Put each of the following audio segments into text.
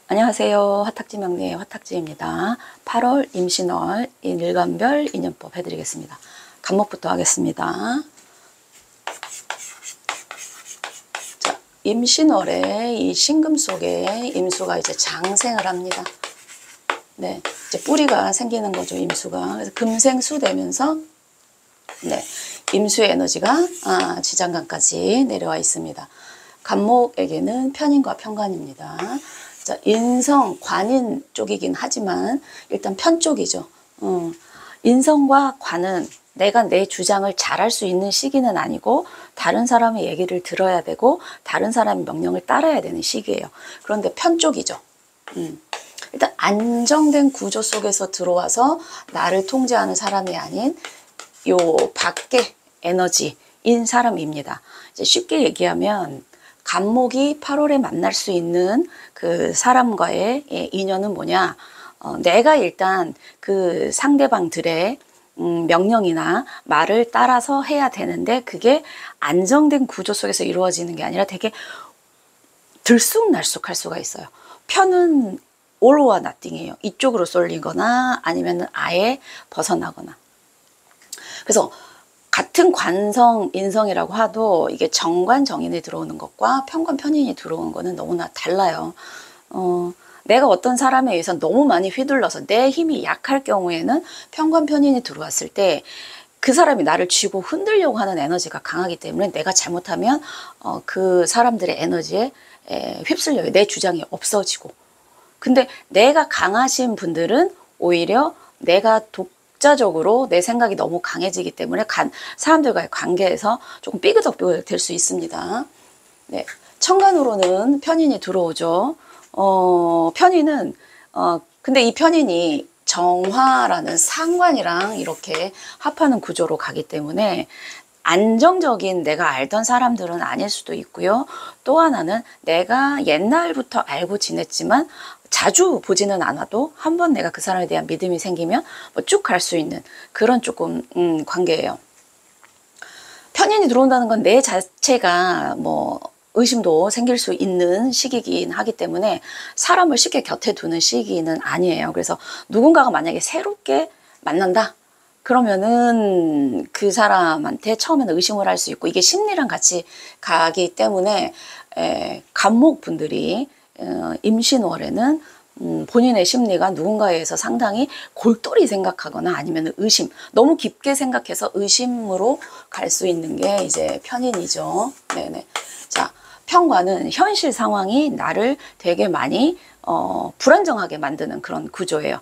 안녕하세요. 화탁지 명리의 화탁지입니다. 8월 임신월 일간별 인연법 해드리겠습니다. 간목부터 하겠습니다. 자, 임신월에 이 신금 속에 임수가 이제 장생을 합니다. 네, 이제 뿌리가 생기는 거죠, 임수가. 그래서 금생수 되면서 네, 임수의 에너지가 지장간까지 내려와 있습니다. 간목에게는 편인과 편관입니다. 자, 인성, 관인 쪽이긴 하지만 일단 편 쪽이죠. 인성과 관은 내가 내 주장을 잘할 수 있는 시기는 아니고 다른 사람의 얘기를 들어야 되고 다른 사람의 명령을 따라야 되는 시기예요. 그런데 편 쪽이죠. 일단 안정된 구조 속에서 들어와서 나를 통제하는 사람이 아닌 요 밖의 에너지인 사람입니다. 이제 쉽게 얘기하면 간목이 8월에 만날 수 있는 그 사람과의 인연은 뭐냐? 내가 일단 그 상대방들의 명령이나 말을 따라서 해야 되는데 그게 안정된 구조 속에서 이루어지는 게 아니라 되게 들쑥날쑥할 수가 있어요. 편은 all or nothing이에요. 이쪽으로 쏠리거나 아니면 아예 벗어나거나. 그래서 같은 관성, 인성이라고 하도 이게 정관, 정인이 들어오는 것과 편관, 편인이 들어오는 거는 너무나 달라요. 내가 어떤 사람에 의해서 너무 많이 휘둘러서 내 힘이 약할 경우에는 편관, 편인이 들어왔을 때 그 사람이 나를 쥐고 흔들려고 하는 에너지가 강하기 때문에 내가 잘못하면 그 사람들의 에너지에 휩쓸려요. 내 주장이 없어지고. 근데 내가 강하신 분들은 오히려 내가 독자적으로 내 생각이 너무 강해지기 때문에 사람들과의 관계에서 조금 삐그덕삐그덕 될 수 있습니다. 네, 천간으로는 편인이 들어오죠. 편인은 근데 이 편인이 정화라는 상관이랑 이렇게 합하는 구조로 가기 때문에 안정적인 내가 알던 사람들은 아닐 수도 있고요. 또 하나는 내가 옛날부터 알고 지냈지만 자주 보지는 않아도 한번 내가 그 사람에 대한 믿음이 생기면 뭐 쭉 갈 수 있는 그런 조금 관계예요. 편인이 들어온다는 건 내 자체가 뭐 의심도 생길 수 있는 시기이긴 하기 때문에 사람을 쉽게 곁에 두는 시기는 아니에요. 그래서 누군가가 만약에 새롭게 만난다? 그러면은 그 사람한테 처음에는 의심을 할 수 있고 이게 심리랑 같이 가기 때문에 간목분들이 임신월에는 본인의 심리가 누군가에 의해서 상당히 골똘히 생각하거나 아니면 의심, 너무 깊게 생각해서 의심으로 갈 수 있는 게 이제 편인이죠. 네네. 자, 편관은 현실 상황이 나를 되게 많이 불안정하게 만드는 그런 구조예요.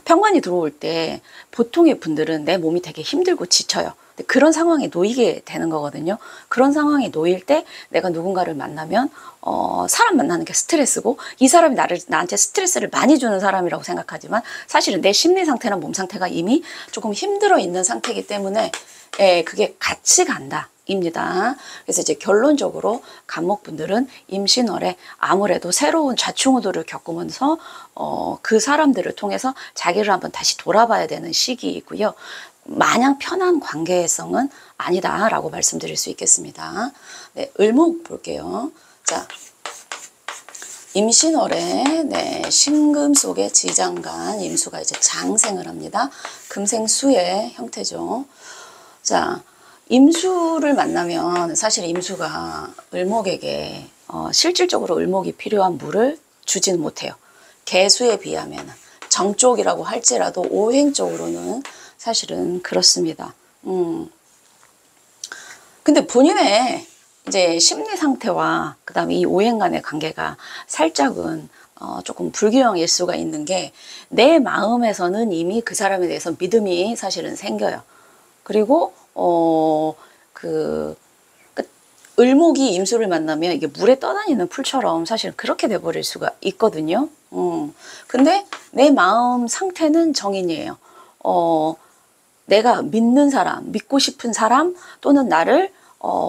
편관이 들어올 때 보통의 분들은 내 몸이 되게 힘들고 지쳐요. 그런 상황에 놓이게 되는 거거든요. 그런 상황에 놓일 때 내가 누군가를 만나면 사람 만나는 게 스트레스고 이 사람이 나한테 스트레스를 많이 주는 사람이라고 생각하지만 사실은 내 심리 상태나 몸 상태가 이미 조금 힘들어 있는 상태이기 때문에 그게 같이 간다. 입니다. 그래서 이제 결론적으로 간목분들은 임신월에 아무래도 새로운 좌충우돌을 겪으면서 그 사람들을 통해서 자기를 한번 다시 돌아봐야 되는 시기이고요. 마냥 편한 관계성은 아니다라고 말씀드릴 수 있겠습니다. 네, 을목 볼게요. 자, 임신월에 신금 속에 지장간 임수가 이제 장생을 합니다. 금생수의 형태죠. 자, 임수를 만나면 사실 임수가 을목에게 실질적으로 을목이 필요한 물을 주지는 못해요. 개수에 비하면 정쪽이라고 할지라도 오행적으로는 사실은 그렇습니다. 근데 본인의 이제 심리 상태와 그 다음에 이 오행 간의 관계가 살짝은 조금 불균형일 수가 있는 게 내 마음에서는 이미 그 사람에 대해서 믿음이 사실은 생겨요. 그리고 을목이 임수를 만나면 이게 물에 떠다니는 풀처럼 사실 그렇게 돼버릴 수가 있거든요. 근데 내 마음 상태는 정인이에요. 내가 믿는 사람, 믿고 싶은 사람 또는 나를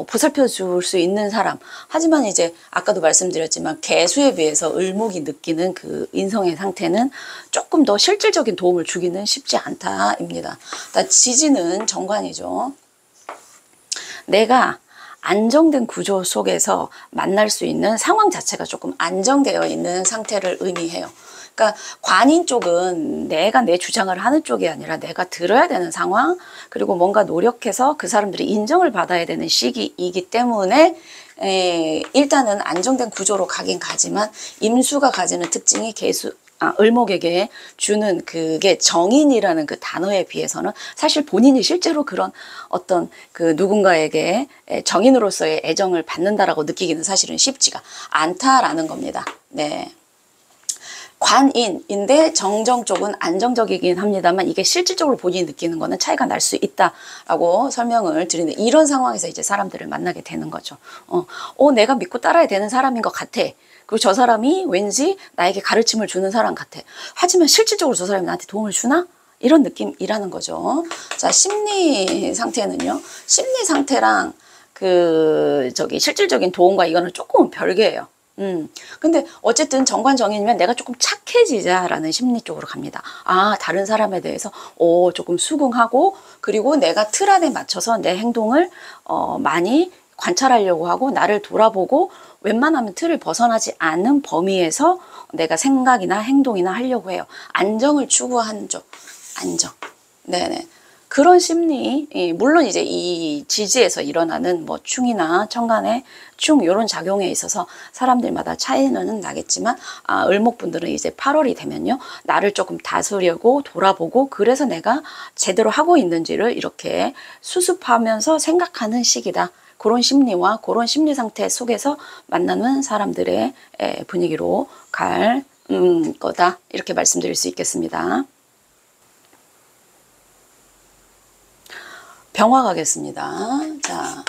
보살펴 줄 수 있는 사람. 하지만 이제 아까도 말씀드렸지만 개수에 비해서 을목이 느끼는 그 인성의 상태는 조금 더 실질적인 도움을 주기는 쉽지 않다입니다. 지지는 정관이죠. 내가 안정된 구조 속에서 만날 수 있는 상황 자체가 조금 안정되어 있는 상태를 의미해요. 그러니까 관인 쪽은 내가 내 주장을 하는 쪽이 아니라 내가 들어야 되는 상황, 그리고 뭔가 노력해서 그 사람들이 인정을 받아야 되는 시기이기 때문에 일단은 안정된 구조로 가긴 가지만, 임수가 가지는 특징이 을목에게 주는 그게 정인이라는 그 단어에 비해서는 사실 본인이 실제로 그런 어떤 그 누군가에게 정인으로서의 애정을 받는다라고 느끼기는 사실은 쉽지가 않다라는 겁니다. 네. 관인인데 정정 쪽은 안정적이긴 합니다만, 이게 실질적으로 본인이 느끼는 거는 차이가 날 수 있다라고 설명을 드리는, 이런 상황에서 이제 사람들을 만나게 되는 거죠. 내가 믿고 따라야 되는 사람인 것 같아. 그리고 저 사람이 왠지 나에게 가르침을 주는 사람 같아. 하지만 실질적으로 저 사람이 나한테 도움을 주나? 이런 느낌이라는 거죠. 자, 심리 상태는요. 심리 상태랑 실질적인 도움과 이거는 조금은 별개예요. 근데 어쨌든 정관정인이면 내가 조금 착해지자라는 심리 쪽으로 갑니다. 다른 사람에 대해서 조금 수긍하고, 그리고 내가 틀 안에 맞춰서 내 행동을 많이 관찰하려고 하고, 나를 돌아보고 웬만하면 틀을 벗어나지 않는 범위에서 내가 생각이나 행동이나 하려고 해요. 안정을 추구하는 쪽. 안정. 네네. 그런 심리, 물론 이제 이 지지에서 일어나는 뭐 충이나 천간의 충, 요런 작용에 있어서 사람들마다 차이는 나겠지만, 을목분들은 이제 8월이 되면요, 나를 조금 다스려고 돌아보고, 그래서 내가 제대로 하고 있는지를 이렇게 수습하면서 생각하는 시기다. 그런 심리와 그런 심리 상태 속에서 만나는 사람들의 분위기로 갈 거다. 이렇게 말씀드릴 수 있겠습니다. 병화 가겠습니다. 자,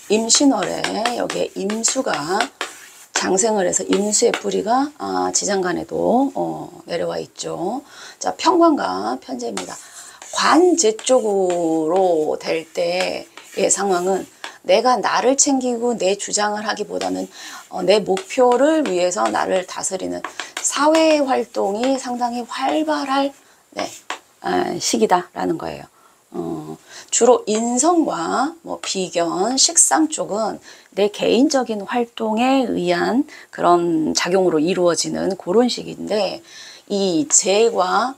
임신월에 여기에 임수가 장생을 해서 임수의 뿌리가 지장간에도 내려와 있죠. 자, 편관과 편재입니다. 관재 쪽으로 될 때의 상황은 내가 나를 챙기고 내 주장을 하기보다는 내 목표를 위해서 나를 다스리는 사회 활동이 상당히 활발할 시기다라는 거예요. 주로 인성과 뭐 비견, 식상 쪽은 내 개인적인 활동에 의한 그런 작용으로 이루어지는 그런 시기인데, 이 재와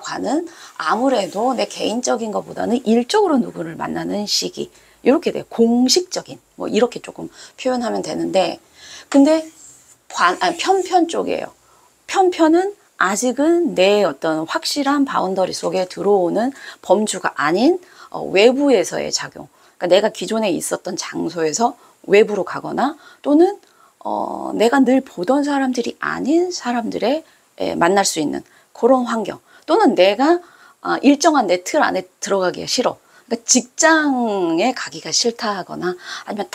관은 아무래도 내 개인적인 것보다는 일적으로 누구를 만나는 시기, 이렇게 돼요. 공식적인, 뭐 이렇게 조금 표현하면 되는데, 근데 편편 쪽이에요. 편편은 아직은 내 어떤 확실한 바운더리 속에 들어오는 범주가 아닌 외부에서의 작용. 그러니까 내가 기존에 있었던 장소에서 외부로 가거나, 또는 내가 늘 보던 사람들이 아닌 사람들에 만날 수 있는 그런 환경, 또는 내가 일정한 내 틀 안에 들어가기가 싫어. 그러니까 직장에 가기가 싫다 하거나, 아니면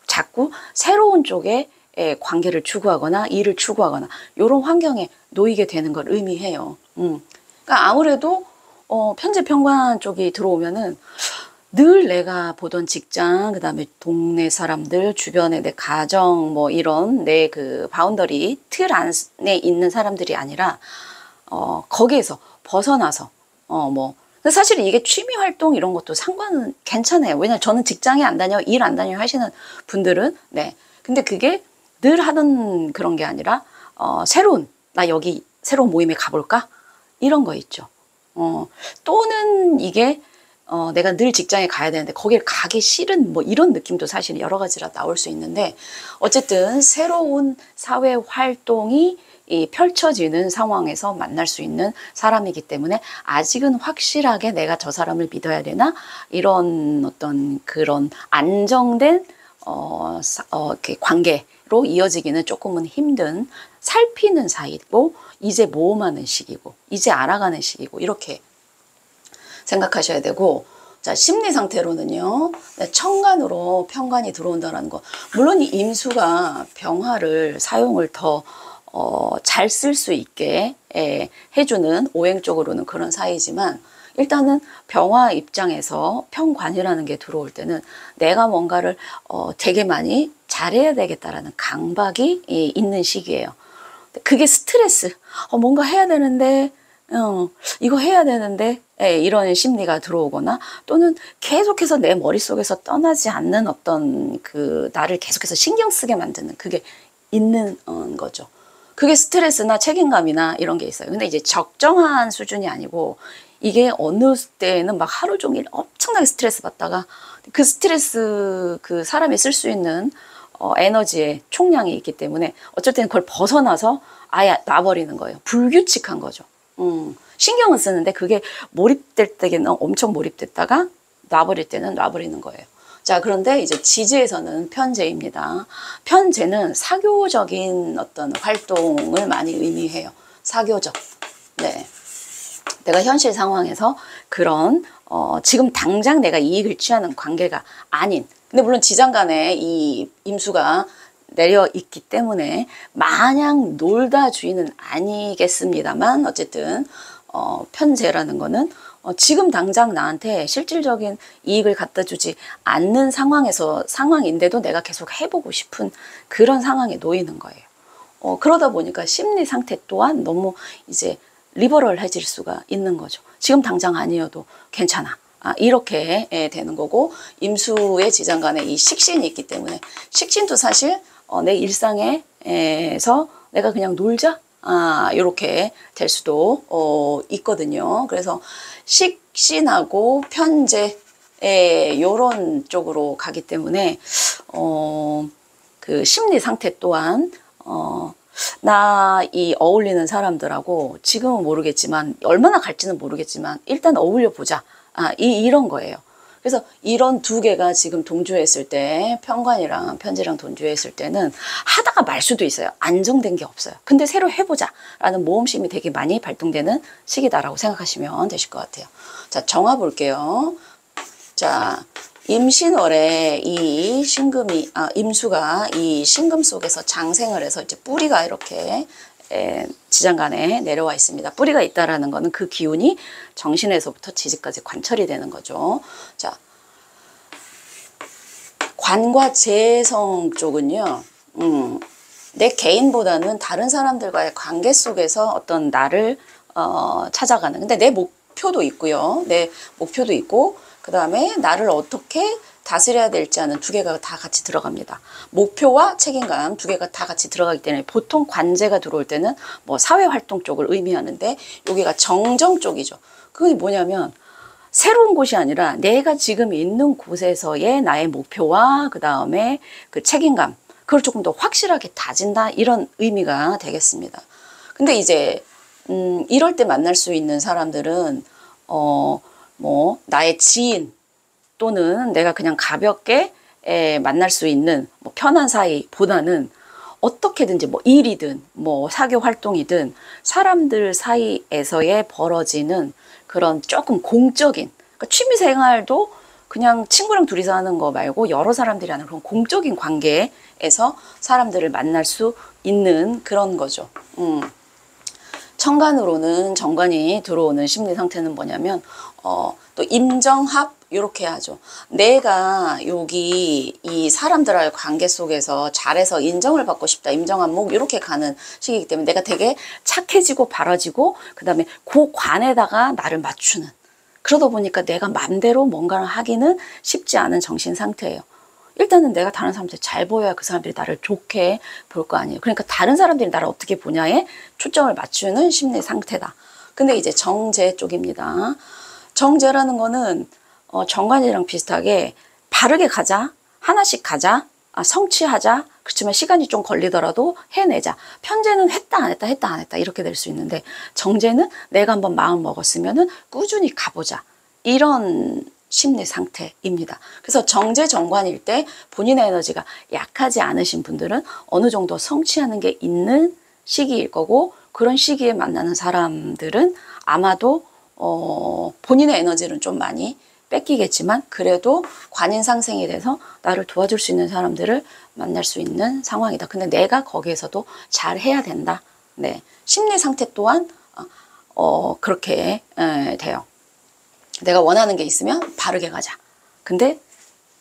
자꾸 새로운 쪽에 관계를 추구하거나 일을 추구하거나 이런 환경에 놓이게 되는 걸 의미해요. 그러니까 아무래도 편재 편관 쪽이 들어오면은 늘 내가 보던 직장, 그 다음에 동네 사람들, 주변에 내 가정, 뭐 이런 내 그 바운더리 틀 안에 있는 사람들이 아니라 거기에서 벗어나서 사실 이게 취미 활동 이런 것도 상관은 괜찮아요. 왜냐면 저는 직장에 안 다녀, 일 안 다녀 하시는 분들은 근데 그게 늘 하던 그런 게 아니라 나 여기 새로운 모임에 가볼까? 이런 거 있죠. 또는 이게 내가 늘 직장에 가야 되는데 거길 가기 싫은 뭐 이런 느낌도 사실 여러 가지라 나올 수 있는데, 어쨌든 새로운 사회 활동이 펼쳐지는 상황에서 만날 수 있는 사람이기 때문에 아직은 확실하게 내가 저 사람을 믿어야 되나, 이런 어떤 그런 안정된 관계로 이어지기는 조금은 힘든, 살피는 사이고, 이제 모험하는 시기고, 이제 알아가는 시기고, 이렇게 생각하셔야 되고, 자, 심리 상태로는요, 천간으로 편관이 들어온다는 거. 물론 이 임수가 병화를 사용을 더 잘 쓸 수 있게 해주는 오행 쪽으로는 그런 사이지만, 일단은 병화 입장에서 편관이라는 게 들어올 때는 내가 뭔가를 되게 많이 잘해야 되겠다라는 강박이 있는 시기예요. 그게 스트레스. 뭔가 해야 되는데 이거 해야 되는데 이런 심리가 들어오거나 또는 계속해서 내 머릿속에서 떠나지 않는 어떤 그 나를 계속해서 신경 쓰게 만드는 그게 있는 거죠. 그게 스트레스나 책임감이나 이런 게 있어요. 근데 이제 적정한 수준이 아니고 이게 어느 때는 막 하루 종일 엄청나게 스트레스 받다가 그 스트레스 그 사람이 쓸 수 있는 에너지의 총량이 있기 때문에 어쩔 때는 그걸 벗어나서 아예 놔버리는 거예요. 불규칙한 거죠. 신경은 쓰는데 그게 몰입될 때는 엄청 몰입됐다가 놔버릴 때는 놔버리는 거예요. 자, 그런데 이제 지지에서는 편재입니다. 편재는 사교적인 어떤 활동을 많이 의미해요. 사교적. 네. 내가 현실 상황에서 그런 지금 당장 내가 이익을 취하는 관계가 아닌, 근데 물론 지장간에 이 임수가 내려 있기 때문에 마냥 놀다 주인은 아니겠습니다만 어쨌든 편재라는 거는 지금 당장 나한테 실질적인 이익을 갖다 주지 않는 상황인데도 내가 계속 해보고 싶은 그런 상황에 놓이는 거예요. 그러다 보니까 심리 상태 또한 너무 이제 리버럴해질 수가 있는 거죠. 지금 당장 아니어도 괜찮아. 이렇게 되는 거고, 임수의 지장간에 이 식신이 있기 때문에 식신도 사실 내 일상에서 내가 그냥 놀자 이렇게 될 수도 있거든요. 그래서 식신하고 편재 요런 쪽으로 가기 때문에 그 심리 상태 또한 나 이 어울리는 사람들하고 지금은 모르겠지만 얼마나 갈지는 모르겠지만 일단 어울려 보자 이런 거예요. 그래서 이런 두 개가 지금 동조했을 때 편관이랑 편재랑 동조했을 때는 하다가 말 수도 있어요. 안정된 게 없어요. 근데 새로 해보자 라는 모험심이 되게 많이 발동되는 시기다라고 생각하시면 되실 것 같아요. 자, 정화 볼게요. 자, 임신월에 이 신금이 임수가 이 신금 속에서 장생을 해서 이제 뿌리가 이렇게 지장간에 내려와 있습니다. 뿌리가 있다라는 거는 그 기운이 정신에서부터 지지까지 관철이 되는 거죠. 자, 관과 재성 쪽은요, 내 개인보다는 다른 사람들과의 관계 속에서 어떤 나를 찾아가는. 근데 내 목표도 있고요. 내 목표도 있고, 그 다음에 나를 어떻게 다스려야 될지 하는 두 개가 다 같이 들어갑니다. 목표와 책임감 두 개가 다 같이 들어가기 때문에 보통 관제가 들어올 때는 뭐 사회활동 쪽을 의미하는데 여기가 정정 쪽이죠. 그게 뭐냐면 새로운 곳이 아니라 내가 지금 있는 곳에서의 나의 목표와 그 다음에 그 책임감 그걸 조금 더 확실하게 다진다 이런 의미가 되겠습니다. 근데 이제 이럴 때 만날 수 있는 사람들은 뭐 나의 지인 또는 내가 그냥 가볍게 만날 수 있는 뭐 편한 사이보다는 어떻게든지 뭐 일이든 뭐 사교 활동이든 사람들 사이에서의 벌어지는 그런 조금 공적인 그러니까 취미 생활도 그냥 친구랑 둘이서 하는 거 말고 여러 사람들이 하는 그런 공적인 관계에서 사람들을 만날 수 있는 그런 거죠. 천간으로는 정관이 들어오는 심리 상태는 뭐냐면 또 임정합 이렇게 하죠. 내가 여기 이 사람들과의 관계 속에서 잘해서 인정을 받고 싶다. 임정합목 이렇게 가는 시기이기 때문에 내가 되게 착해지고 바라지고 그 다음에 그 관에다가 나를 맞추는 그러다 보니까 내가 맘대로 뭔가를 하기는 쉽지 않은 정신 상태예요. 일단은 내가 다른 사람한테 잘 보여야 그 사람들이 나를 좋게 볼 거 아니에요. 그러니까 다른 사람들이 나를 어떻게 보냐에 초점을 맞추는 심리 상태다. 근데 이제 정제 쪽입니다. 정제라는 거는 정관이랑 비슷하게 바르게 가자, 하나씩 가자, 성취하자. 그렇지만 시간이 좀 걸리더라도 해내자. 편제는 했다 안 했다 했다 안 했다 이렇게 될 수 있는데 정제는 내가 한번 마음 먹었으면은 꾸준히 가보자. 이런 심리 상태입니다. 그래서 정제 정관일 때 본인의 에너지가 약하지 않으신 분들은 어느 정도 성취하는 게 있는 시기일 거고 그런 시기에 만나는 사람들은 아마도 본인의 에너지는 좀 많이 뺏기겠지만 그래도 관인상생이 돼서 나를 도와줄 수 있는 사람들을 만날 수 있는 상황이다. 근데 내가 거기에서도 잘 해야 된다. 네, 심리 상태 또한 그렇게 돼요. 내가 원하는 게 있으면 바르게 가자. 근데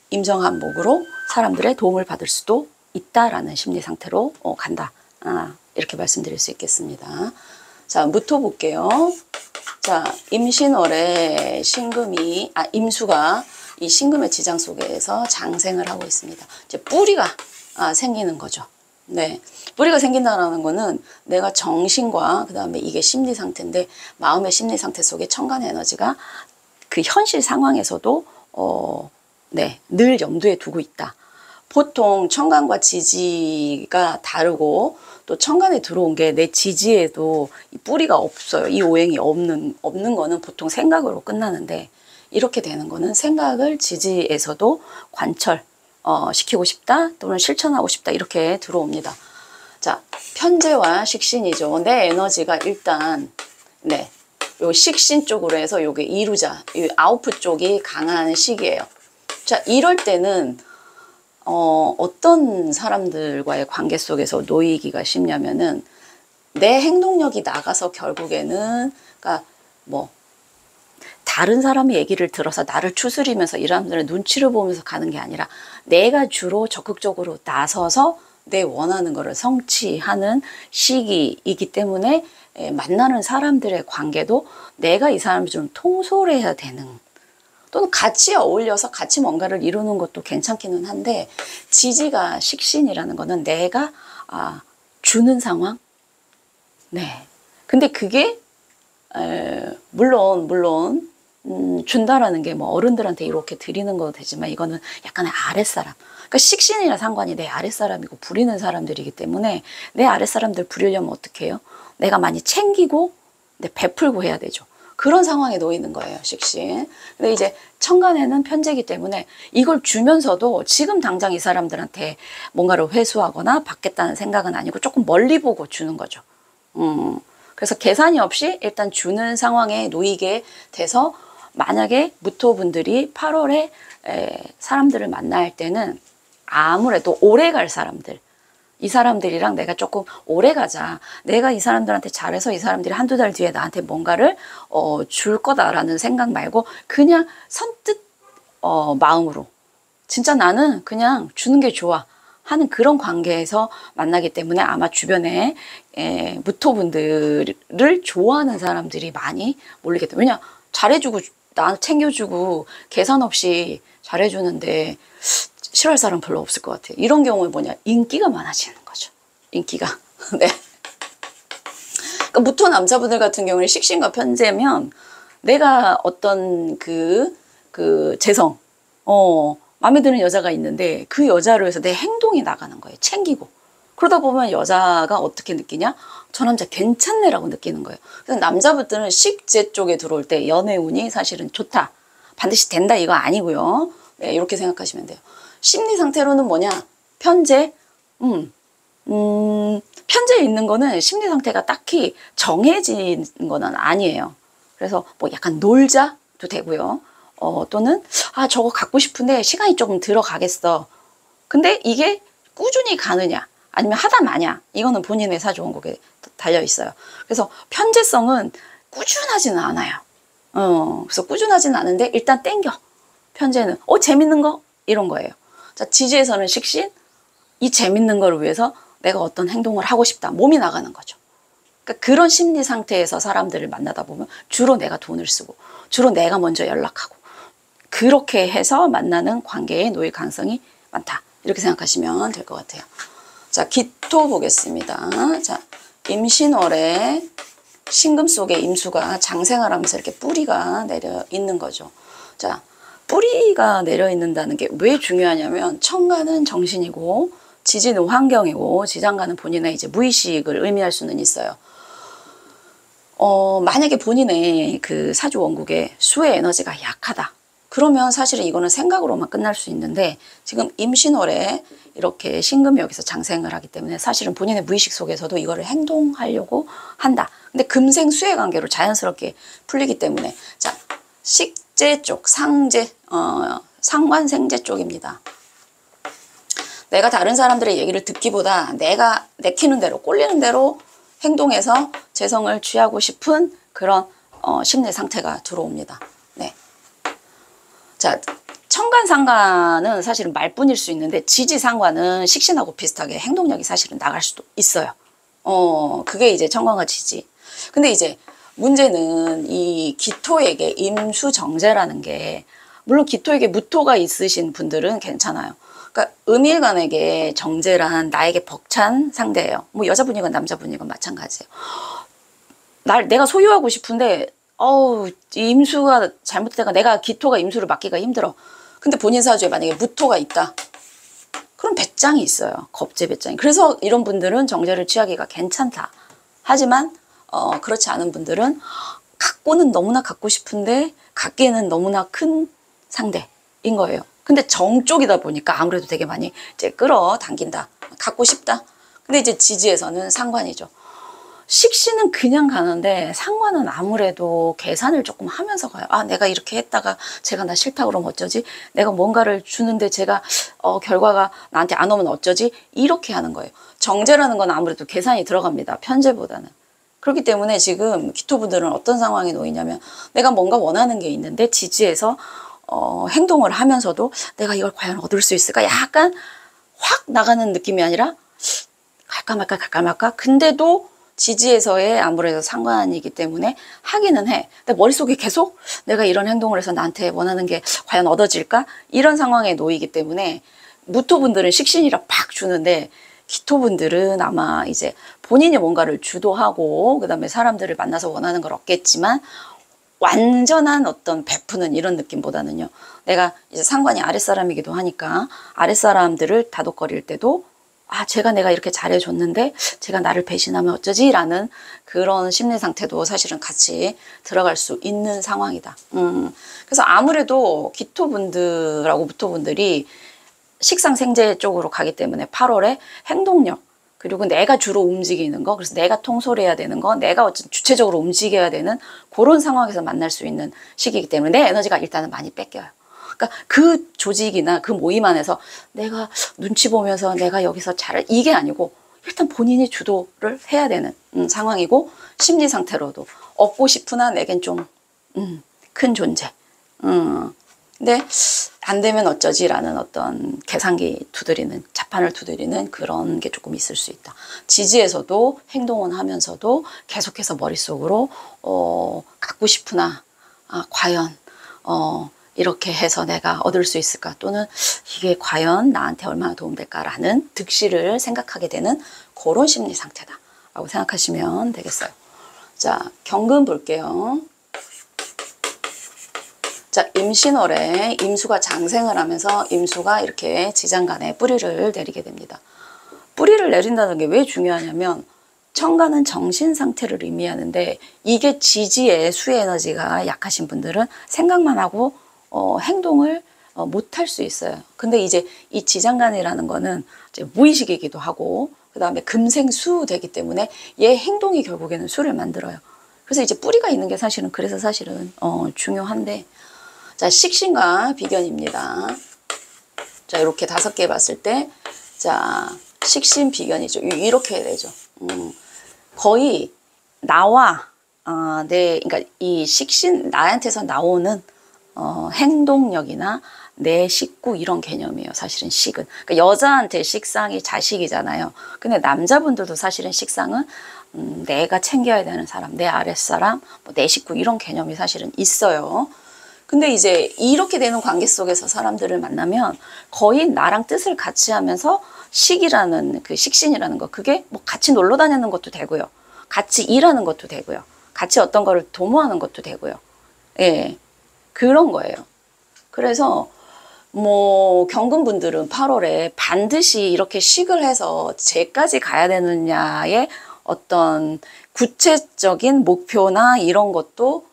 임정한목으로 사람들의 도움을 받을 수도 있다라는 심리 상태로 간다. 이렇게 말씀드릴 수 있겠습니다. 자, 무토 볼게요. 자, 임신월에 신금이, 임수가 이 신금의 지장 속에서 장생을 하고 있습니다. 이제 뿌리가 생기는 거죠. 네. 뿌리가 생긴다는 거는 내가 정신과 그 다음에 이게 심리 상태인데 마음의 심리 상태 속에 천간 에너지가 그 현실 상황에서도 네, 늘 염두에 두고 있다. 보통 천간과 지지가 다르고 또 천간에 들어온 게 내 지지에도 이 뿌리가 없어요. 이 오행이 없는 거는 보통 생각으로 끝나는데 이렇게 되는 거는 생각을 지지에서도 관철 시키고 싶다 또는 실천하고 싶다 이렇게 들어옵니다. 자, 편재와 식신이죠. 내 에너지가 일단 네, 요 식신 쪽으로 해서 요게 이루자, 이 아웃풋 쪽이 강한 시기예요. 자, 이럴 때는 어떤 사람들과의 관계 속에서 놓이기가 쉽냐면은 내 행동력이 나가서 결국에는 그러니까 뭐 다른 사람의 얘기를 들어서 나를 추스리면서 이 사람들의 눈치를 보면서 가는 게 아니라 내가 주로 적극적으로 나서서 내 원하는 거를 성취하는 시기이기 때문에 만나는 사람들의 관계도 내가 이 사람을 좀 통솔해야 되는 또는 같이 어울려서 같이 뭔가를 이루는 것도 괜찮기는 한데 지지가 식신이라는 거는 내가 주는 상황? 네. 근데 그게 물론 준다라는 게 뭐 어른들한테 이렇게 드리는 것도 되지만 이거는 약간의 아랫사람. 그러니까 식신이랑 상관이 내 아랫사람이고 부리는 사람들이기 때문에 내 아랫사람들 부리려면 어떻게 해요? 내가 많이 챙기고 베풀고 해야 되죠. 그런 상황에 놓이는 거예요, 식신. 근데 이제 천간에는 편재이기 때문에 이걸 주면서도 지금 당장 이 사람들한테 뭔가를 회수하거나 받겠다는 생각은 아니고 조금 멀리 보고 주는 거죠. 그래서 계산이 없이 일단 주는 상황에 놓이게 돼서 만약에 무토분들이 8월에 사람들을 만날 때는 아무래도 오래 갈 사람들, 이 사람들이랑 내가 조금 오래 가자. 내가 이 사람들한테 잘해서 이 사람들이 한두 달 뒤에 나한테 뭔가를 줄 거다라는 생각 말고 그냥 선뜻 마음으로 진짜 나는 그냥 주는 게 좋아 하는 그런 관계에서 만나기 때문에 아마 주변에 무토분들을 좋아하는 사람들이 많이 몰리겠다. 왜냐 잘해주고 나 챙겨주고 계산 없이 잘해주는데 싫어할 사람 별로 없을 것 같아요. 이런 경우에 뭐냐 인기가 많아지는 거죠. 인기가 네. 그러니까 무토 남자분들 같은 경우는 식신과 편재면 내가 어떤 그 재성 마음에 드는 여자가 있는데 그 여자로 해서 내 행동이 나가는 거예요. 챙기고 그러다 보면 여자가 어떻게 느끼냐? 저 남자 괜찮네라고 느끼는 거예요. 그래서 남자분들은 식재 쪽에 들어올 때 연애운이 사실은 좋다. 반드시 된다 이거 아니고요. 네, 이렇게 생각하시면 돼요. 심리 상태로는 뭐냐? 편재. 편재에 있는 거는 심리 상태가 딱히 정해진 거는 아니에요. 그래서 뭐 약간 놀자도 되고요. 또는 저거 갖고 싶은데 시간이 조금 들어가겠어. 근데 이게 꾸준히 가느냐 아니면 하다 마냐 이거는 본인의 사주원국에 달려 있어요. 그래서 편재성은 꾸준하지는 않아요. 그래서 꾸준하지는 않은데 일단 땡겨. 편재는 재밌는 거 이런 거예요. 자, 지지에서는 식신 이 재밌는 거를 위해서 내가 어떤 행동을 하고 싶다. 몸이 나가는 거죠. 그러니까 그런 심리 상태에서 사람들을 만나다 보면 주로 내가 돈을 쓰고 주로 내가 먼저 연락하고 그렇게 해서 만나는 관계에 놓일 가능성이 많다. 이렇게 생각하시면 될 것 같아요. 자, 기토 보겠습니다. 자, 임신월에 신금 속에 임수가 장생을 하면서 이렇게 뿌리가 내려 있는 거죠. 자, 뿌리가 내려 있는다는 게 왜 중요하냐면 천간은 정신이고 지지는 환경이고 지장간은 본인의 이제 무의식을 의미할 수는 있어요. 만약에 본인의 그 사주 원국에 수의 에너지가 약하다. 그러면 사실은 이거는 생각으로만 끝날 수 있는데 지금 임신월에 이렇게 신금이 여기서 장생을 하기 때문에 사실은 본인의 무의식 속에서도 이거를 행동하려고 한다. 근데 금생 수의 관계로 자연스럽게 풀리기 때문에 자, 식재 쪽, 상재, 상관생재 쪽입니다. 내가 다른 사람들의 얘기를 듣기보다 내가 내키는 대로 꼴리는 대로 행동해서 재성을 취하고 싶은 그런 심리 상태가 들어옵니다. 네. 자, 천간상관은 사실은 말뿐일 수 있는데 지지상관은 식신하고 비슷하게 행동력이 사실은 나갈 수도 있어요. 그게 이제 천간과 지지. 근데 이제 문제는 이 기토에게 임수정제라는 게, 물론 기토에게 무토가 있으신 분들은 괜찮아요. 그러니까 음일간에게 정제란 나에게 벅찬 상대예요. 뭐 여자분이건 남자분이건 마찬가지예요. 내가 소유하고 싶은데 임수가 잘못되가 내가 기토가 임수를 맡기가 힘들어. 근데 본인 사주에 만약에 무토가 있다. 그럼 배짱이 있어요. 겁제 배짱이. 그래서 이런 분들은 정제를 취하기가 괜찮다. 하지만 그렇지 않은 분들은 갖고는 너무나 갖고 싶은데 갖기에는 너무나 큰 상대인 거예요. 근데 정 쪽이다 보니까 아무래도 되게 많이 이제 끌어당긴다. 갖고 싶다. 근데 이제 지지에서는 상관이죠. 식신은 그냥 가는데 상관은 아무래도 계산을 조금 하면서 가요. 아, 내가 이렇게 했다가 제가 나 싫다 그러면 어쩌지? 내가 뭔가를 주는데 제가 결과가 나한테 안 오면 어쩌지? 이렇게 하는 거예요. 정제라는 건 아무래도 계산이 들어갑니다. 편제보다는. 그렇기 때문에 지금 기토분들은 어떤 상황에 놓이냐면 내가 뭔가 원하는 게 있는데 지지에서 행동을 하면서도 내가 이걸 과연 얻을 수 있을까? 약간 확 나가는 느낌이 아니라 갈까 말까 갈까 말까? 근데도 지지에서의 아무래도 상관이기 때문에 하기는 해. 근데 머릿속에 계속 내가 이런 행동을 해서 나한테 원하는 게 과연 얻어질까? 이런 상황에 놓이기 때문에 무토분들은 식신이라 팍 주는데 기토분들은 아마 이제 본인이 뭔가를 주도하고 그다음에 사람들을 만나서 원하는 걸 얻겠지만 완전한 어떤 베푸는 이런 느낌보다는요. 내가 이제 상관이 아랫사람이기도 하니까 아랫사람들을 다독거릴 때도 내가 이렇게 잘해줬는데 제가 나를 배신하면 어쩌지? 라는 그런 심리 상태도 사실은 같이 들어갈 수 있는 상황이다. 그래서 아무래도 기토분들하고 무토분들이 식상생재 쪽으로 가기 때문에 8월에 행동력, 그리고 내가 주로 움직이는 거, 그래서 내가 통솔해야 되는 거, 내가 어쨌든 주체적으로 움직여야 되는 그런 상황에서 만날 수 있는 시기이기 때문에 내 에너지가 일단은 많이 뺏겨요. 그러니까 그 조직이나 그 모임 안에서 내가 눈치 보면서 내가 여기서 이게 아니고 일단 본인이 주도를 해야 되는 상황이고 심리 상태로도 얻고 싶으나 내겐 좀 큰 존재. 근데 안 되면 어쩌지라는 어떤 계산기 두드리는 자판을 두드리는 그런 게 조금 있을 수 있다. 지지에서도 행동은 하면서도 계속해서 머릿속으로 갖고 싶으나 과연 이렇게 해서 내가 얻을 수 있을까? 또는 이게 과연 나한테 얼마나 도움될까라는 득실을 생각하게 되는 그런 심리 상태다라고 생각하시면 되겠어요. 자, 경금 볼게요. 자, 임신월에 임수가 장생을 하면서 임수가 이렇게 지장간에 뿌리를 내리게 됩니다. 뿌리를 내린다는 게 왜 중요하냐면 천간은 정신 상태를 의미하는데 이게 지지의 수의 에너지가 약하신 분들은 생각만 하고 행동을 못할 수 있어요. 근데 이제 이 지장간이라는 거는 이제 무의식이기도 하고 그 다음에 금생수 되기 때문에 얘 행동이 결국에는 수를 만들어요. 그래서 이제 뿌리가 있는 게 사실은 그래서 사실은 중요한데 자, 식신과 비견입니다. 자, 이렇게 5개 봤을 때 자, 식신 비견이죠. 이렇게 되죠. 거의 나와 그러니까 이 식신 나한테서 나오는 행동력이나 내 식구 이런 개념이에요. 사실은 식은. 그러니까 여자한테 식상이 자식이잖아요. 근데 남자분들도 사실은 식상은 내가 챙겨야 되는 사람, 내 아랫사람, 내 식구 이런 개념이 사실은 있어요. 근데 이제 이렇게 되는 관계 속에서 사람들을 만나면 거의 나랑 뜻을 같이 하면서 식이라는 그 식신이라는 거 그게 뭐 같이 놀러 다니는 것도 되고요. 같이 일하는 것도 되고요. 같이 어떤 거를 도모하는 것도 되고요. 예. 그런 거예요. 그래서 뭐 경금분들은 8월에 반드시 이렇게 식을 해서 제까지 가야 되느냐의 어떤 구체적인 목표나 이런 것도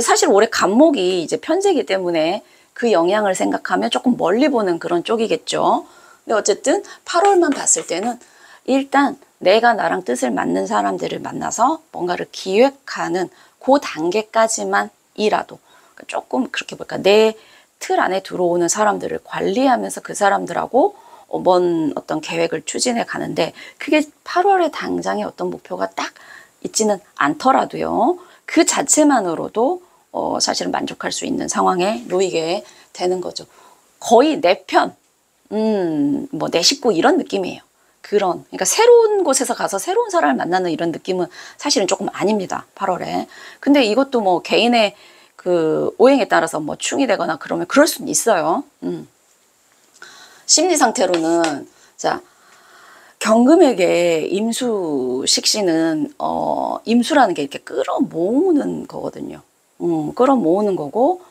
사실 올해 간목이 이제 편제이기 때문에 그 영향을 생각하면 조금 멀리 보는 그런 쪽이겠죠. 근데 어쨌든 8월만 봤을 때는 일단 내가 나랑 뜻을 맞는 사람들을 만나서 뭔가를 기획하는 그 단계까지만이라도 조금 그렇게 볼까 내 틀 안에 들어오는 사람들을 관리하면서 그 사람들하고 먼 어떤 계획을 추진해 가는데 그게 8월에 당장의 어떤 목표가 딱 있지는 않더라도요. 그 자체만으로도 사실은 만족할 수 있는 상황에 놓이게 되는 거죠. 거의 내 편, 뭐 내 식구 이런 느낌이에요. 그런, 그러니까 새로운 곳에서 가서 새로운 사람을 만나는 이런 느낌은 사실은 조금 아닙니다. 8월에. 근데 이것도 뭐 개인의 그 오행에 따라서 뭐 충이 되거나 그러면 그럴 수는 있어요. 심리 상태로는, 자, 경금에게 임수 식신은, 임수라는 게 이렇게 끌어모으는 거거든요. 끌어모으는 거고,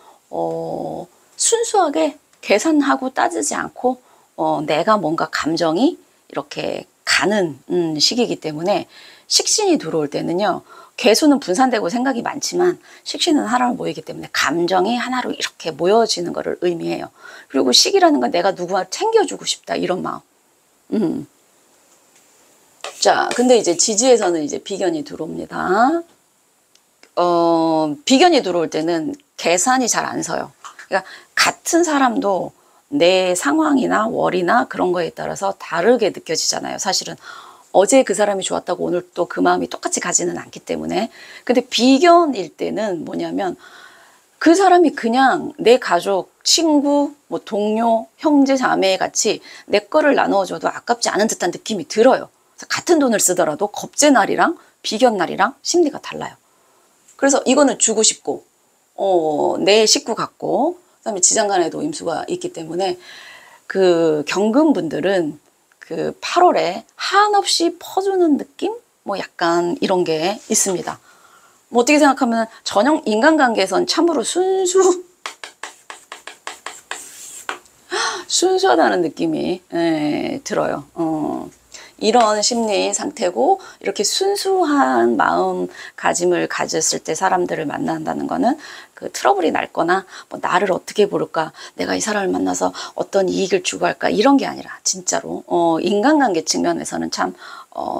순수하게 계산하고 따지지 않고, 내가 뭔가 감정이 이렇게 가는 시기이기 때문에 식신이 들어올 때는요. 개수는 분산되고 생각이 많지만 식신은 하나로 모이기 때문에 감정이 하나로 이렇게 모여지는 것을 의미해요. 그리고 식이라는 건 내가 누구한테 챙겨주고 싶다 이런 마음. 자, 근데 이제 지지에서는 이제 비견이 들어옵니다. 비견이 들어올 때는 계산이 잘 안 서요. 그러니까 같은 사람도 내 상황이나 월이나 그런 거에 따라서 다르게 느껴지잖아요. 사실은 어제 그 사람이 좋았다고 오늘 또 그 마음이 똑같이 가지는 않기 때문에. 근데 비견일 때는 뭐냐면 그 사람이 그냥 내 가족, 친구, 뭐 동료, 형제, 자매 같이 내 거를 나눠줘도 아깝지 않은 듯한 느낌이 들어요. 같은 돈을 쓰더라도 겁제 날이랑 비견 날이랑 심리가 달라요. 그래서 이거는 주고 싶고, 내 식구 같고, 그다음에 지장간에도 임수가 있기 때문에 그 경금분들은 그 8월에 한없이 퍼주는 느낌? 뭐 약간 이런 게 있습니다. 뭐 어떻게 생각하면 전형 인간관계에선 참으로 순수하다는 느낌이 들어요. 이런 심리 상태고 이렇게 순수한 마음가짐을 가졌을 때 사람들을 만난다는 거는 그 트러블이 날 거나 뭐 나를 어떻게 볼까, 내가 이 사람을 만나서 어떤 이익을 추구할까 이런 게 아니라 진짜로 인간관계 측면에서는 참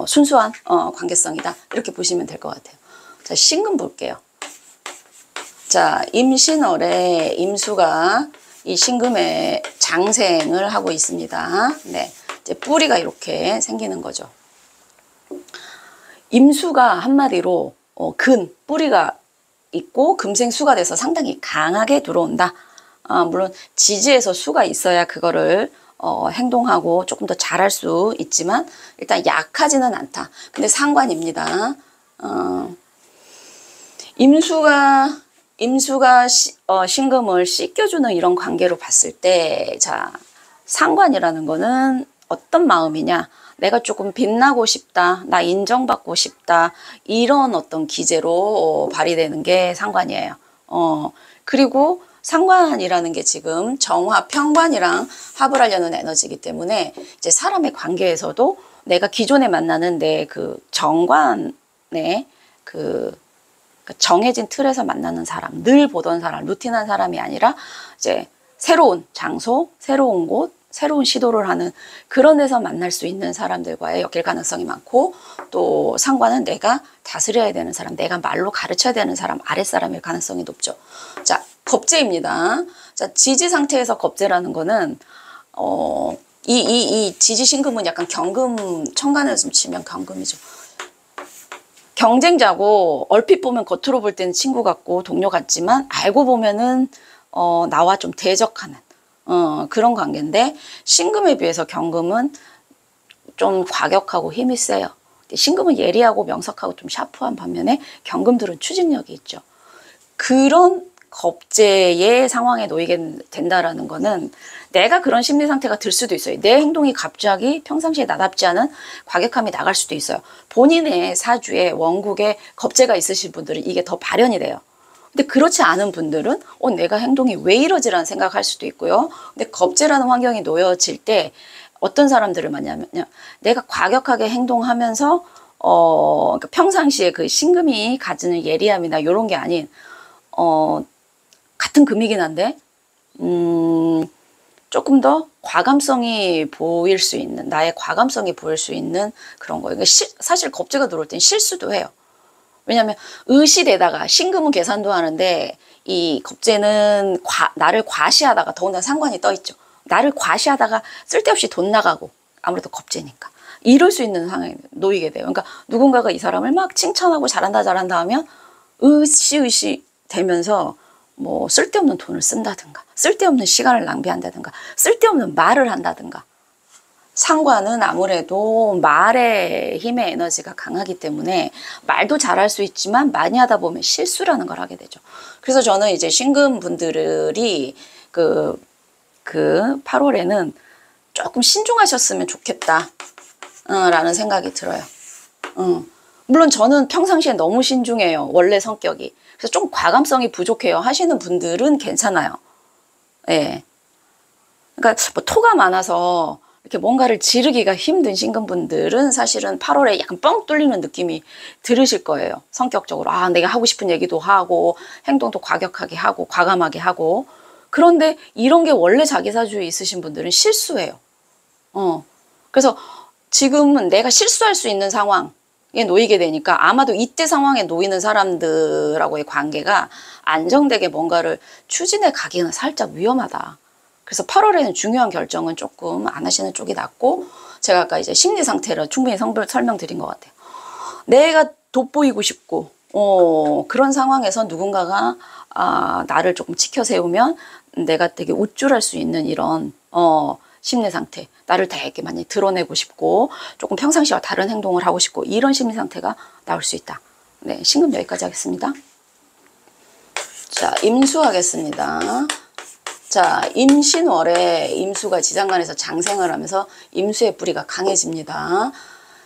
순수한 관계성이다 이렇게 보시면 될 것 같아요. 자, 신금 볼게요. 자, 임신월에 임수가 이 신금에 장생을 하고 있습니다. 네. 이제 뿌리가 이렇게 생기는 거죠. 임수가 한마디로 뿌리가 있고 금생수가 돼서 상당히 강하게 들어온다. 물론 지지에서 수가 있어야 그거를 행동하고 조금 더 잘할 수 있지만 일단 약하지는 않다. 근데 상관입니다. 임수가 신금을 씻겨주는 이런 관계로 봤을 때, 자, 상관이라는 거는 어떤 마음이냐, 내가 조금 빛나고 싶다, 나 인정받고 싶다, 이런 어떤 기제로 발휘되는 게 상관이에요. 그리고 상관이라는 게 지금 정화, 평관이랑 합을 하려는 에너지이기 때문에 이제 사람의 관계에서도 내가 기존에 만나는 내 그 정관의 그 정해진 틀에서 만나는 사람, 늘 보던 사람, 루틴한 사람이 아니라 이제 새로운 장소, 새로운 곳, 새로운 시도를 하는 그런 데서 만날 수 있는 사람들과의 엮일 가능성이 많고, 또 상관은 내가 다스려야 되는 사람, 내가 말로 가르쳐야 되는 사람, 아랫사람일 가능성이 높죠. 자, 겁재입니다. 자, 지지 상태에서 겁재라는 거는 이 지지 신금은 약간 경금, 천간에서 좀 치면 경금이죠. 경쟁자고 얼핏 보면 겉으로 볼 때는 친구 같고 동료 같지만 알고 보면은 나와 좀 대적하는 그런 관계인데, 신금에 비해서 경금은 좀 과격하고 힘이 세요. 신금은 예리하고 명석하고 좀 샤프한 반면에 경금들은 추진력이 있죠. 그런 겁재의 상황에 놓이게 된다라는 거는 내가 그런 심리 상태가 들 수도 있어요. 내 행동이 갑자기 평상시에 나답지 않은 과격함이 나갈 수도 있어요. 본인의 사주에 원국에 겁재가 있으신 분들은 이게 더 발현이 돼요. 근데 그렇지 않은 분들은 내가 행동이 왜 이러지라는 생각할 수도 있고요. 근데 겁재라는 환경이 놓여질 때 어떤 사람들을 만나면요, 내가 과격하게 행동하면서 그러니까 평상시에 그 신금이 가지는 예리함이나 이런 게 아닌 같은 금이긴 한데 조금 더 과감성이 보일 수 있는, 나의 과감성이 보일 수 있는 그런 거예요. 사실 겁재가 들어올 땐 실수도 해요. 왜냐하면 의시되다가 신금은 계산도 하는데 이 겁재는 나를 과시하다가, 더군다나 상관이 떠 있죠. 나를 과시하다가 쓸데없이 돈 나가고, 아무래도 겁재니까 이럴 수 있는 상황에 놓이게 돼요. 그러니까 누군가가 이 사람을 막 칭찬하고 잘한다 하면 의시 되면서 뭐 쓸데없는 돈을 쓴다든가, 쓸데없는 시간을 낭비한다든가, 쓸데없는 말을 한다든가. 상관은 아무래도 말의 힘의 에너지가 강하기 때문에 말도 잘할 수 있지만 많이 하다 보면 실수라는 걸 하게 되죠. 그래서 저는 이제 신금 분들이 그 8월에는 조금 신중하셨으면 좋겠다 라는 생각이 들어요. 물론 저는 평상시에 너무 신중해요. 원래 성격이. 그래서 좀 과감성이 부족해요 하시는 분들은 괜찮아요. 예. 그러니까 뭐 토가 많아서 이렇게 뭔가를 지르기가 힘든 신금분들은 사실은 8월에 약간 뻥 뚫리는 느낌이 들으실 거예요. 성격적으로. 아, 내가 하고 싶은 얘기도 하고 행동도 과격하게 하고 과감하게 하고. 그런데 이런 게 원래 자기사주에 있으신 분들은 실수예요. 그래서 지금은 내가 실수할 수 있는 상황에 놓이게 되니까 아마도 이때 상황에 놓이는 사람들하고의 관계가 안정되게 뭔가를 추진해 가기는 살짝 위험하다. 그래서 8월에는 중요한 결정은 조금 안 하시는 쪽이 낫고, 제가 아까 이제 심리 상태를 충분히 설명드린 것 같아요. 내가 돋보이고 싶고 그런 상황에서 누군가가 나를 조금 치켜 세우면 내가 되게 우쭐할 수 있는 이런 심리 상태, 나를 되게 많이 드러내고 싶고 조금 평상시와 다른 행동을 하고 싶고 이런 심리 상태가 나올 수 있다. 네, 신금 여기까지 하겠습니다. 자, 임수 하겠습니다. 자, 임신월에 임수가 지장간에서 장생을 하면서 임수의 뿌리가 강해집니다.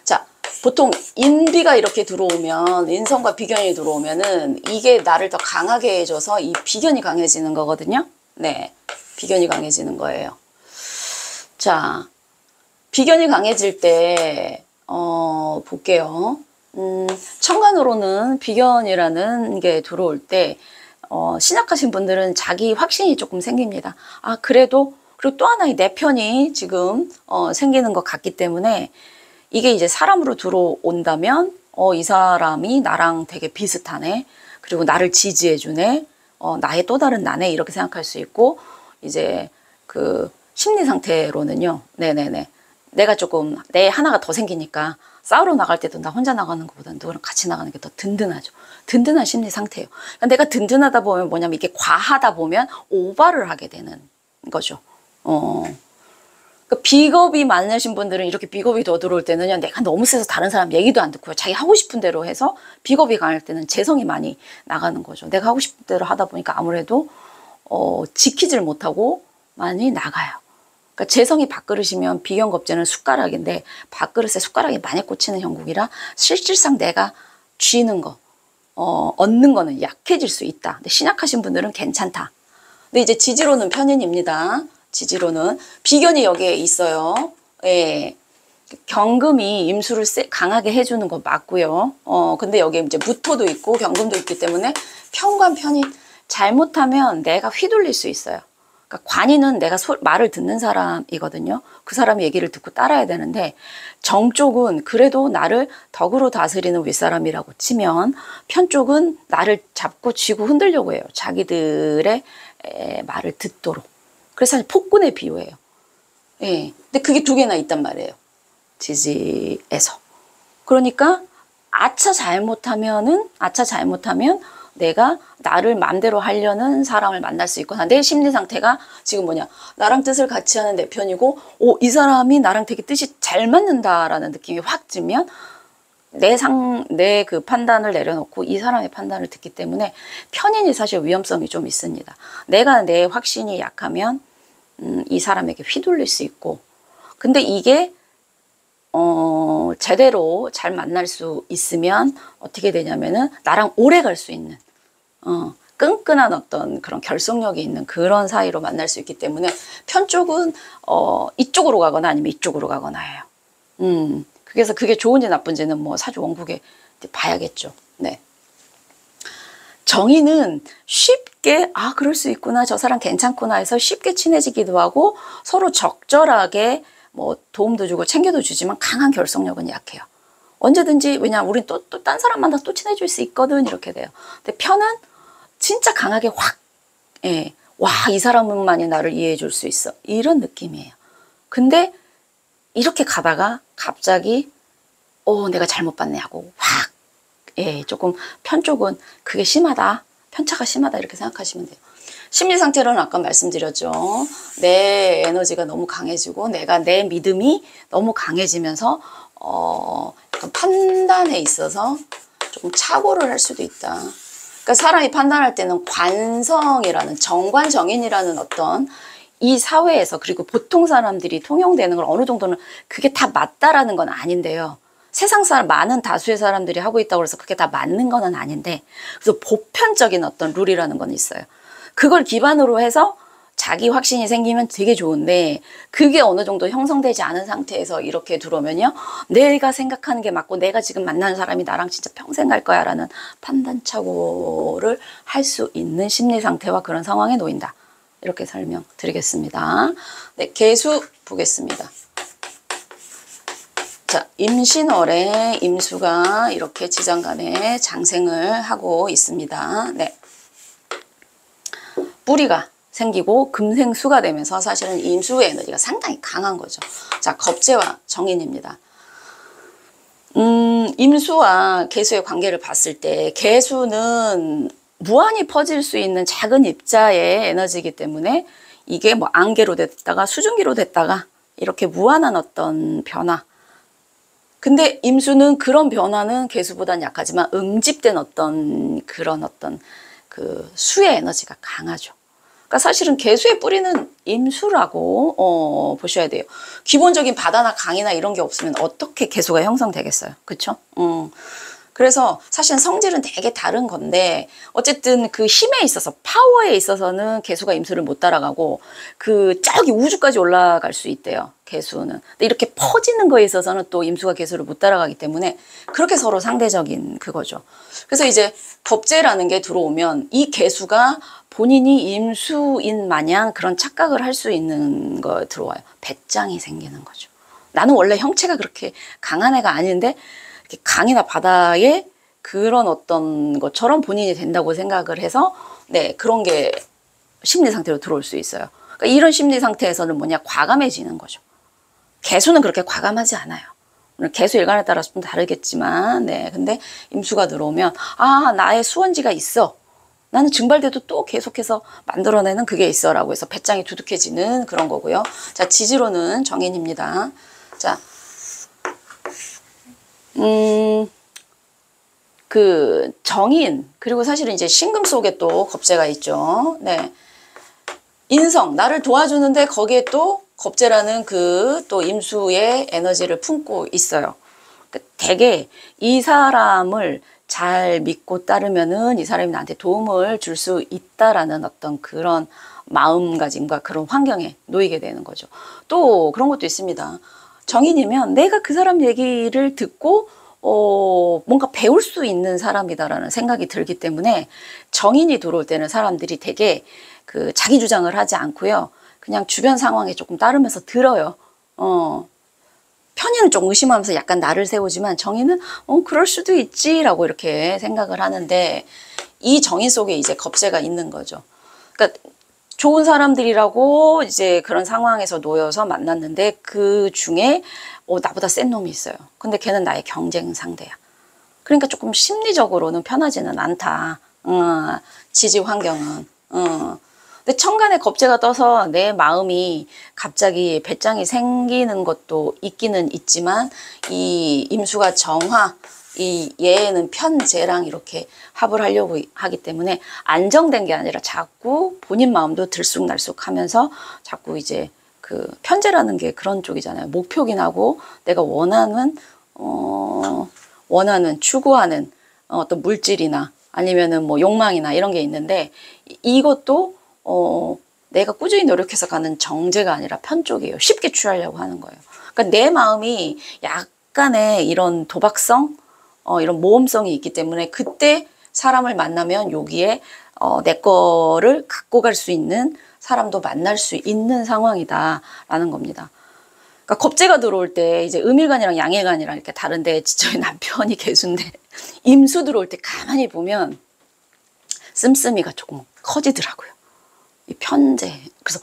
자, 보통 인비가 이렇게 들어오면, 인성과 비견이 들어오면은 이게 나를 더 강하게 해줘서 이 비견이 강해지는 거거든요. 네, 비견이 강해지는 거예요. 자, 비견이 강해질 때 볼게요. 천간으로는 비견이라는 게 들어올 때 신약하신 분들은 자기 확신이 조금 생깁니다. 아, 그래도, 그리고 또 하나의 내 편이 지금 생기는 것 같기 때문에 이게 이제 사람으로 들어온다면 이 사람이 나랑 되게 비슷하네, 그리고 나를 지지해주네, 나의 또 다른 나네, 이렇게 생각할 수 있고, 이제 그 심리 상태로는요, 네네네, 내가 조금 내 하나가 더 생기니까 싸우러 나갈 때도 나 혼자 나가는 것보다는 누구랑 같이 나가는 게 더 든든하죠. 든든한 심리 상태예요. 그러니까 내가 든든하다 보면 뭐냐면 이게 과하다 보면 오바를 하게 되는 거죠. 그러니까 비겁이 많으신 분들은 이렇게 비겁이 더 들어올 때는요, 내가 너무 세서 다른 사람 얘기도 안 듣고요, 자기 하고 싶은 대로 해서 비겁이 강할 때는 재성이 많이 나가는 거죠. 내가 하고 싶은 대로 하다 보니까 아무래도 지키질 못하고 많이 나가요. 그러니까 재성이 밥그릇이면 비견겁제는 숟가락인데 밥그릇에 숟가락이 많이 꽂히는 형국이라 실질상 내가 쥐는 거, 얻는 거는 약해질 수 있다. 근데 신약하신 분들은 괜찮다. 근데 이제 지지로는 편인입니다. 지지로는 비견이 여기에 있어요. 예. 경금이 임수를 강하게 해주는 거 맞고요. 근데 여기에 이제 무토도 있고 경금도 있기 때문에 편관 편인, 잘못하면 내가 휘둘릴 수 있어요. 그러니까 관인은 내가 말을 듣는 사람이거든요. 그 사람 얘기를 듣고 따라야 되는데, 정 쪽은 그래도 나를 덕으로 다스리는 윗사람이라고 치면 편 쪽은 나를 잡고 쥐고 흔들려고 해요. 자기들의 말을 듣도록. 그래서 사실 폭군에 비유해요. 예. 근데 그게 두 개나 있단 말이에요. 지지에서. 그러니까 아차 잘못하면 내가 나를 맘대로 하려는 사람을 만날 수 있거나, 내 심리 상태가 지금 뭐냐, 나랑 뜻을 같이 하는 내 편이고 이 사람이 나랑 되게 뜻이 잘 맞는다라는 느낌이 확 들면 내 그 판단을 내려놓고 이 사람의 판단을 듣기 때문에 편인이 사실 위험성이 좀 있습니다. 내가 내 확신이 약하면 이 사람에게 휘둘릴 수 있고, 근데 이게 제대로 잘 만날 수 있으면 어떻게 되냐면은 나랑 오래 갈 수 있는 끈끈한 어떤 그런 결속력이 있는 그런 사이로 만날 수 있기 때문에 편 쪽은 이쪽으로 가거나 아니면 이쪽으로 가거나 해요. 그래서 그게 좋은지 나쁜지는 뭐 사주 원국에 봐야겠죠. 네. 정의는 쉽게 그럴 수 있구나, 저 사람 괜찮구나 해서 쉽게 친해지기도 하고 서로 적절하게 뭐 도움도 주고 챙겨도 주지만 강한 결속력은 약해요. 언제든지, 왜냐 우린 또 딴 사람 만나 또 친해질 수 있거든, 이렇게 돼요. 근데 편은 진짜 강하게 확, 예, 와, 이 사람만이 나를 이해해 줄 수 있어, 이런 느낌이에요. 근데 이렇게 가다가 갑자기 내가 잘못 봤네 하고 확, 예, 조금 편 쪽은 그게 심하다, 편차가 심하다, 이렇게 생각하시면 돼요. 심리 상태로는 아까 말씀드렸죠. 내 에너지가 너무 강해지고 내 믿음이 너무 강해지면서 약간 판단에 있어서 조금 착오를 할 수도 있다. 그러니까 사람이 판단할 때는 관성이라는 정관정인이라는 어떤 이 사회에서 그리고 보통 사람들이 통용되는 걸 어느 정도는 그게 다 맞다라는 건 아닌데요. 세상 사람 많은 다수의 사람들이 하고 있다고 해서 그게 다 맞는 건 아닌데 그래서 보편적인 어떤 룰이라는 건 있어요. 그걸 기반으로 해서 자기 확신이 생기면 되게 좋은데 그게 어느 정도 형성되지 않은 상태에서 이렇게 들어오면요. 내가 생각하는 게 맞고 내가 지금 만나는 사람이 나랑 진짜 평생 갈 거야 라는 판단착오를 할 수 있는 심리 상태와 그런 상황에 놓인다. 이렇게 설명드리겠습니다. 네, 개수 보겠습니다. 자, 임신월에 임수가 이렇게 지장간에 장생을 하고 있습니다. 네. 뿌리가 생기고 금생수가 되면서 사실은 임수의 에너지가 상당히 강한 거죠. 자, 겁재와 정인입니다. 임수와 개수의 관계를 봤을 때 개수는 무한히 퍼질 수 있는 작은 입자의 에너지이기 때문에 이게 뭐 안개로 됐다가 수증기로 됐다가 이렇게 무한한 어떤 변화. 근데 임수는 그런 변화는 개수보다는 약하지만 응집된 어떤 그런 어떤 그 수의 에너지가 강하죠. 그러니까 사실은 개수의 뿌리는 임수라고 보셔야 돼요. 기본적인 바다나 강이나 이런 게 없으면 어떻게 개수가 형성되겠어요. 그렇죠? 그래서 사실은 성질은 되게 다른 건데 어쨌든 그 힘에 있어서 파워에 있어서는 개수가 임수를 못 따라가고 그 저기 우주까지 올라갈 수 있대요. 개수는. 근데 이렇게 퍼지는 거에 있어서는 또 임수가 개수를 못 따라가기 때문에 그렇게 서로 상대적인 그거죠. 그래서 이제 겁재라는 게 들어오면 이 개수가 본인이 임수인 마냥 그런 착각을 할 수 있는 거 들어와요. 배짱이 생기는 거죠. 나는 원래 형체가 그렇게 강한 애가 아닌데 강이나 바다에 그런 어떤 것처럼 본인이 된다고 생각을 해서 네, 그런 게 심리 상태로 들어올 수 있어요. 그러니까 이런 심리 상태에서는 뭐냐, 과감해지는 거죠. 개수는 그렇게 과감하지 않아요. 개수 일간에 따라서 좀 다르겠지만, 네, 근데 임수가 들어오면 아, 나의 수원지가 있어. 나는 증발돼도 또 계속해서 만들어내는 그게 있어라고 해서 배짱이 두둑해지는 그런 거고요. 자, 지지로는 정인입니다. 자. 그 정인 그리고 사실은 이제 신금 속에 또 겁재가 있죠. 네, 인성 나를 도와주는데 거기에 또 겁재라는 그 또 임수의 에너지를 품고 있어요. 되게 이 사람을 잘 믿고 따르면은 이 사람이 나한테 도움을 줄 수 있다라는 어떤 그런 마음가짐과 그런 환경에 놓이게 되는 거죠. 또 그런 것도 있습니다. 정인이면 내가 그 사람 얘기를 듣고 뭔가 배울 수 있는 사람이다라는 생각이 들기 때문에 정인이 들어올 때는 사람들이 되게 그 자기 주장을 하지 않고요. 그냥 주변 상황에 조금 따르면서 들어요. 편의는 좀 의심하면서 약간 나를 세우지만 정인은 그럴 수도 있지라고 이렇게 생각을 하는데 이 정인 속에 이제 겁재가 있는 거죠. 그러니까 좋은 사람들이라고 이제 그런 상황에서 놓여서 만났는데 그 중에 나보다 센 놈이 있어요. 근데 걔는 나의 경쟁 상대야. 그러니까 조금 심리적으로는 편하지는 않다. 지지 환경은. 근데 천간에 겁재가 떠서 내 마음이 갑자기 배짱이 생기는 것도 있기는 있지만 이 임수가 정화, 이 얘는 편재랑 이렇게 합을 하려고 하기 때문에 안정된 게 아니라 자꾸 본인 마음도 들쑥날쑥 하면서 자꾸 이제 그 편재라는 게 그런 쪽이잖아요. 목표긴 하고 내가 원하는 추구하는 어떤 물질이나 아니면은 뭐 욕망이나 이런 게 있는데 이것도 내가 꾸준히 노력해서 가는 정제가 아니라 편 쪽이에요. 쉽게 취하려고 하는 거예요. 그러니까 내 마음이 약간의 이런 도박성, 이런 모험성이 있기 때문에 그때 사람을 만나면 여기에 내 거를 갖고 갈 수 있는 사람도 만날 수 있는 상황이다라는 겁니다. 그러니까 겁재가 들어올 때 이제 음일간이랑 양일간이랑 이렇게 다른데 저희 남편이 개수인데 임수 들어올 때 가만히 보면 씀씀이가 조금 커지더라고요. 이 편재. 그래서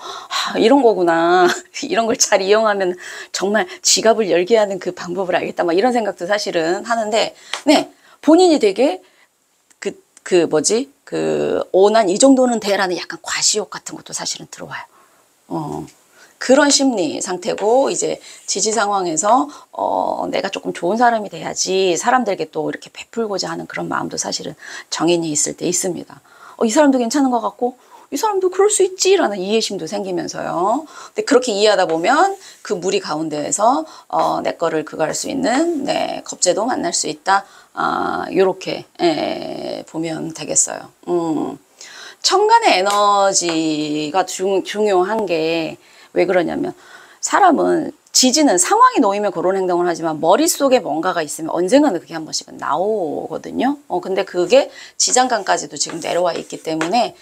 이런 거구나. 이런 걸 잘 이용하면 정말 지갑을 열게 하는 그 방법을 알겠다. 막 이런 생각도 사실은 하는데 네, 본인이 되게 난 이 정도는 돼라는 약간 과시욕 같은 것도 사실은 들어와요. 그런 심리 상태고, 이제 지지 상황에서 내가 조금 좋은 사람이 돼야지 사람들에게 또 이렇게 베풀고자 하는 그런 마음도 사실은 정인이 있을 때 있습니다. 이 사람도 괜찮은 것 같고 이 사람도 그럴 수 있지라는 이해심도 생기면서요. 근데 그렇게 이해하다 보면 그 무리 가운데에서 내 거를 그거 할 수 있는 겁재도 만날 수 있다. 요렇게 보면 되겠어요. 천간의 에너지가 중요한 게 왜 그러냐면, 사람은 지지는 상황이 놓이면 그런 행동을 하지만 머릿속에 뭔가가 있으면 언젠가는 그게 한 번씩은 나오거든요. 근데 그게 지장간까지도 지금 내려와 있기 때문에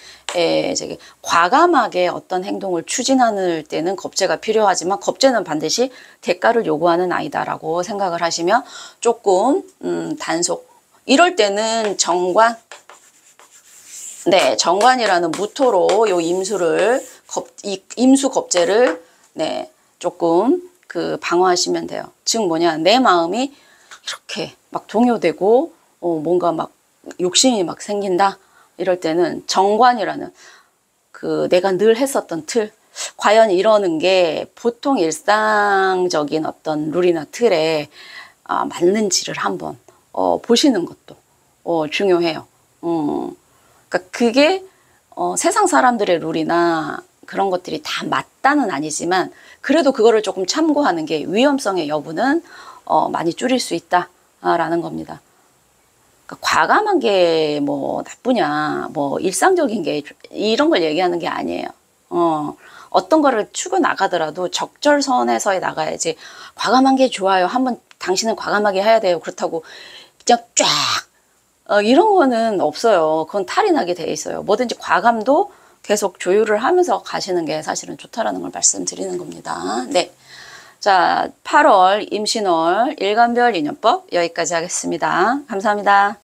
저기 과감하게 어떤 행동을 추진할 때는 겁재가 필요하지만 겁재는 반드시 대가를 요구하는 아이다라고 생각을 하시면 조금 단속. 이럴 때는 정관, 정관이라는 무토로 요 임수 겁재를 조금 방어하시면 돼요. 즉 뭐냐, 내 마음이 이렇게 막 동요되고 뭔가 막 욕심이 막 생긴다. 이럴 때는 정관이라는 내가 늘 했었던 틀, 과연 이러는 게 보통 일상적인 어떤 룰이나 틀에 맞는지를 한번 보시는 것도 중요해요. 그러니까 그게 세상 사람들의 룰이나 그런 것들이 다 맞다는 아니지만 그래도 그거를 조금 참고하는 게 위험성의 여부는 많이 줄일 수 있다라는 겁니다. 그러니까 과감한 게 뭐 나쁘냐, 뭐 일상적인 게 이런 걸 얘기하는 게 아니에요. 어떤 거를 추구 나가더라도 적절선에서 나가야지. 과감한 게 좋아요. 한번 당신은 과감하게 해야 돼요. 그렇다고 그냥 쫙 이런 거는 없어요. 그건 탈이 나게 돼 있어요. 뭐든지 과감도 계속 조율을 하면서 가시는 게 사실은 좋다라는 걸 말씀드리는 겁니다. 네. 자, 8월 임신월 일간별 인연법 여기까지 하겠습니다. 감사합니다.